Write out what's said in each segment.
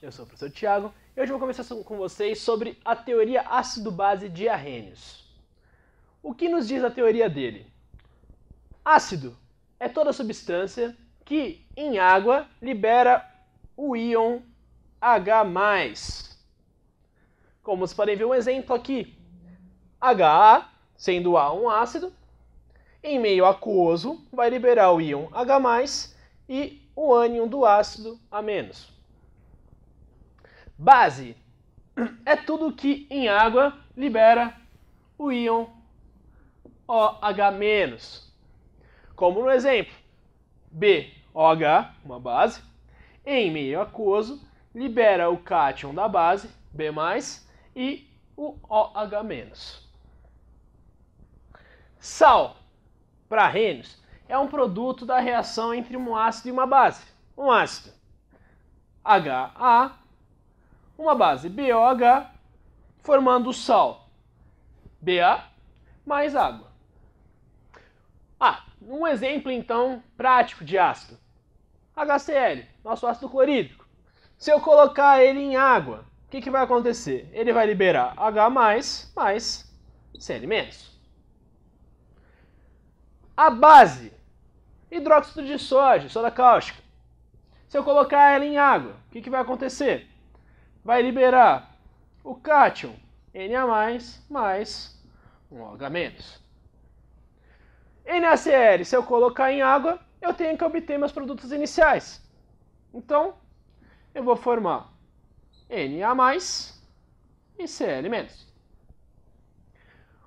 Eu sou o professor Thiago e hoje eu vou conversar com vocês sobre a teoria ácido-base de Arrhenius. O que nos diz a teoria dele? Ácido é toda substância que em água libera o íon H+. Como vocês podem ver um exemplo aqui, HA, sendo A um ácido, em meio aquoso vai liberar o íon H+, e o ânion do ácido A-. Base é tudo que em água libera o íon OH-. Como no exemplo, BOH, uma base, em meio aquoso libera o cátion da base, B+, e o OH-. Sal, para Arrhenius, é um produto da reação entre um ácido e uma base. Um ácido HA, uma base BOH, formando o sal Ba mais água. Um exemplo então prático de ácido. HCl, nosso ácido clorídrico. Se eu colocar ele em água, o que vai acontecer? Ele vai liberar H+, mais Cl-. A base, hidróxido de sódio, soda cáustica. Se eu colocar ela em água, o que vai acontecer? Vai liberar o cátion Na+, mais um OH-. NaCl, se eu colocar em água, eu tenho que obter meus produtos iniciais. Então, eu vou formar Na+, e Cl-.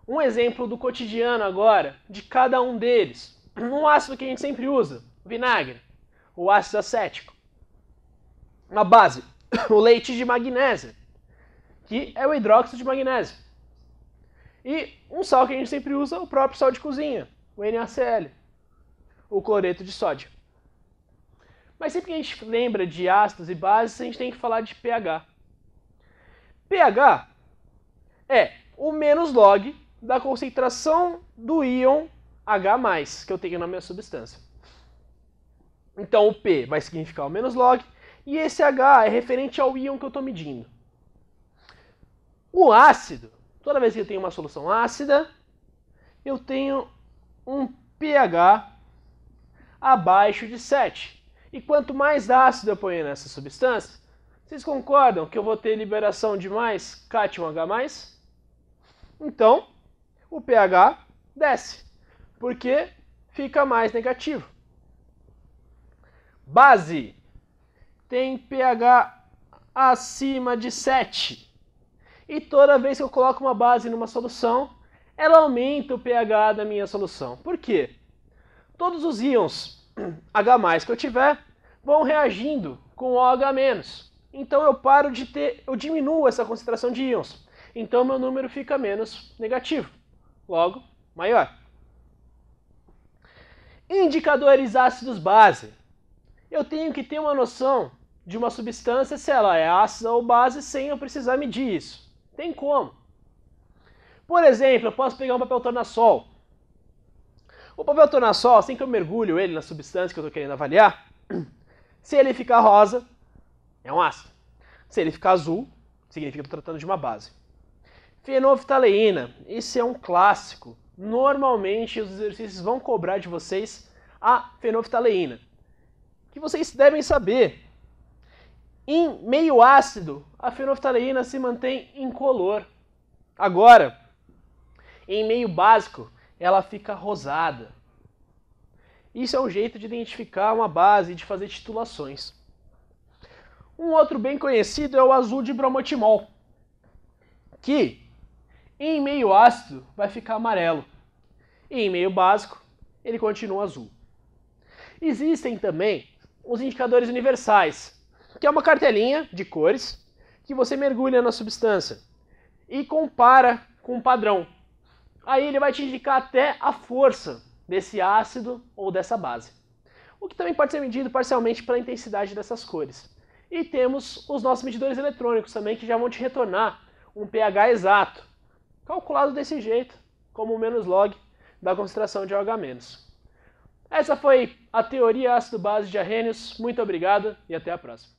Um exemplo do cotidiano agora, de cada um deles. Um ácido que a gente sempre usa, vinagre, o ácido acético. Uma base, o leite de magnésia, que é o hidróxido de magnésio. E um sal que a gente sempre usa, o próprio sal de cozinha, o NaCl, o cloreto de sódio. Mas sempre que a gente lembra de ácidos e bases, a gente tem que falar de pH. pH é o menos log da concentração do íon H+, que eu tenho na minha substância. Então o P vai significar o menos log, e esse H é referente ao íon que eu estou medindo. O ácido, toda vez que eu tenho uma solução ácida, eu tenho um pH abaixo de 7. E quanto mais ácido eu ponho nessa substância, vocês concordam que eu vou ter liberação de mais cátion H+? Então, o pH desce, porque fica mais negativo. Base tem pH acima de 7. E toda vez que eu coloco uma base numa solução, ela aumenta o pH da minha solução. Por quê? Todos os íons H+ que eu tiver vão reagindo com OH-. Então eu diminuo essa concentração de íons. Então meu número fica menos negativo. Logo, maior. Indicadores ácidos-base. Eu tenho que ter uma noção de uma substância, se ela é ácida ou base, sem eu precisar medir isso. Tem como. Por exemplo, eu posso pegar um papel tornassol. O papel tornassol, assim que eu mergulho ele na substância que eu estou querendo avaliar, se ele ficar rosa, é um ácido. Se ele ficar azul, significa que eu estou tratando de uma base. Fenolftaleína, esse é um clássico. Normalmente os exercícios vão cobrar de vocês a fenolftaleína. Que vocês devem saber. Em meio ácido, a fenolftaleína se mantém incolor. Agora, em meio básico, ela fica rosada. Isso é um jeito de identificar uma base e de fazer titulações. Um outro bem conhecido é o azul de bromotimol, que em meio ácido vai ficar amarelo. E em meio básico, ele continua azul. Existem também os indicadores universais, que é uma cartelinha de cores que você mergulha na substância e compara com um padrão. Aí ele vai te indicar até a força desse ácido ou dessa base. O que também pode ser medido parcialmente pela intensidade dessas cores. E temos os nossos medidores eletrônicos também, que já vão te retornar um pH exato, calculado desse jeito, como o menos log da concentração de OH-. Essa foi a teoria ácido-base de Arrhenius. Muito obrigado e até a próxima.